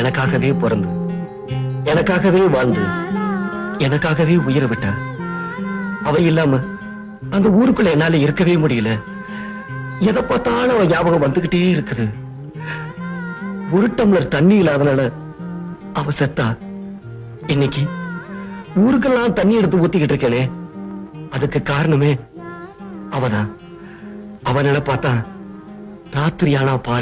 எனக்காகவே பிறந்து, எனக்காகவே வாழ்ந்து, எனக்காகவே உயிரை விட்டா. அவ இல்லாம அந்த ஊருக்குள்ள என்னால இருக்கவே முடியல. எதை பார்த்தாலும் அவன் ஞாபகம் வந்துகிட்டே இருக்குது. ஒரு டம்ளர் தண்ணி இல்லாதனால அவ செத்தா. இன்னைக்கு ஊருக்கெல்லாம் தண்ணி எடுத்து ஊத்திக்கிட்டு இருக்கேனே, அதுக்கு காரணமே அவதான். அவனால பார்த்தா ராத்திரியானா பாரு.